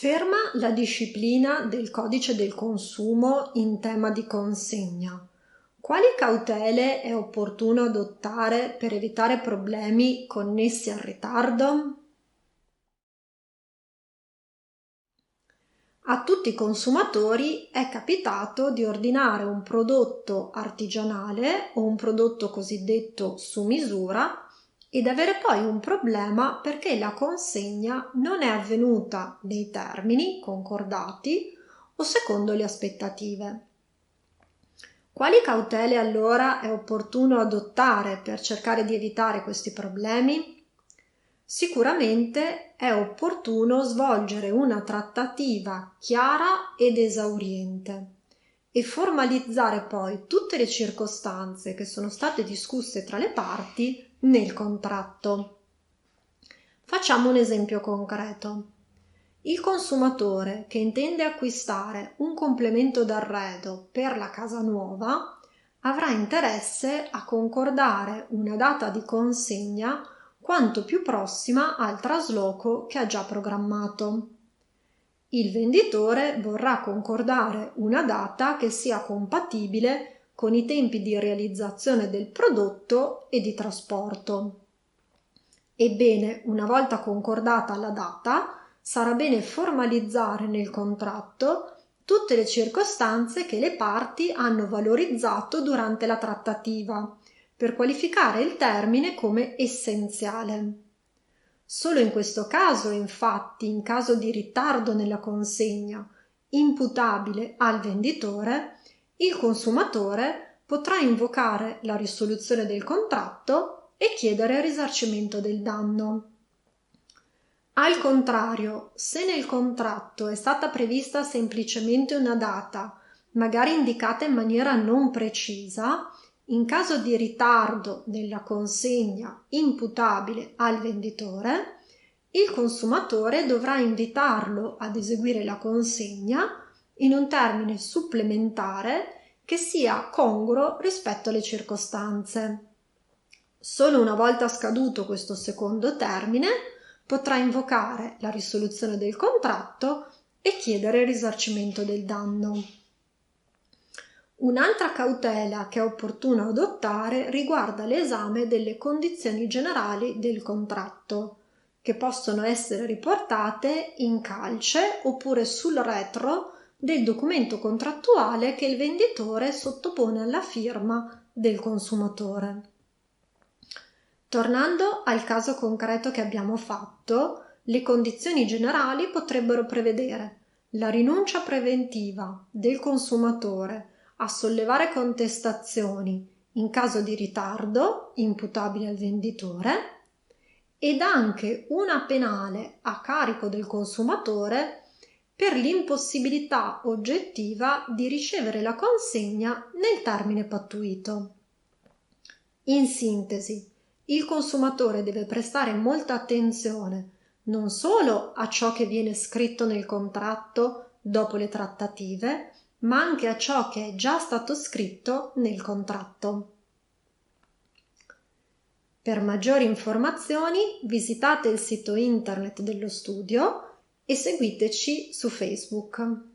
Ferma la disciplina del codice del consumo in tema di consegna. Quali cautele è opportuno adottare per evitare problemi connessi al ritardo? A tutti i consumatori è capitato di ordinare un prodotto artigianale o un prodotto cosiddetto su misura ed avere poi un problema perché la consegna non è avvenuta nei termini concordati o secondo le aspettative. Quali cautele allora è opportuno adottare per cercare di evitare questi problemi? Sicuramente è opportuno svolgere una trattativa chiara ed esauriente e formalizzare poi tutte le circostanze che sono state discusse tra le parti nel contratto. Facciamo un esempio concreto. Il consumatore che intende acquistare un complemento d'arredo per la casa nuova avrà interesse a concordare una data di consegna quanto più prossima al trasloco che ha già programmato. Il venditore vorrà concordare una data che sia compatibile con i tempi di realizzazione del prodotto e di trasporto. Ebbene, una volta concordata la data, sarà bene formalizzare nel contratto tutte le circostanze che le parti hanno valorizzato durante la trattativa, per qualificare il termine come essenziale. Solo in questo caso, infatti, in caso di ritardo nella consegna imputabile al venditore, il consumatore potrà invocare la risoluzione del contratto e chiedere il risarcimento del danno. Al contrario, se nel contratto è stata prevista semplicemente una data, magari indicata in maniera non precisa, in caso di ritardo nella consegna imputabile al venditore, il consumatore dovrà invitarlo ad eseguire la consegna in un termine supplementare che sia congruo rispetto alle circostanze. Solo una volta scaduto questo secondo termine potrà invocare la risoluzione del contratto e chiedere il risarcimento del danno. Un'altra cautela che è opportuno adottare riguarda l'esame delle condizioni generali del contratto, che possono essere riportate in calce oppure sul retro del documento contrattuale che il venditore sottopone alla firma del consumatore. Tornando al caso concreto che abbiamo fatto, le condizioni generali potrebbero prevedere la rinuncia preventiva del consumatore a sollevare contestazioni in caso di ritardo imputabile al venditore ed anche una penale a carico del consumatore per l'impossibilità oggettiva di ricevere la consegna nel termine pattuito. In sintesi, il consumatore deve prestare molta attenzione non solo a ciò che viene scritto nel contratto dopo le trattative, ma anche a ciò che è già stato scritto nel contratto. Per maggiori informazioni visitate il sito internet dello studio e seguiteci su Facebook.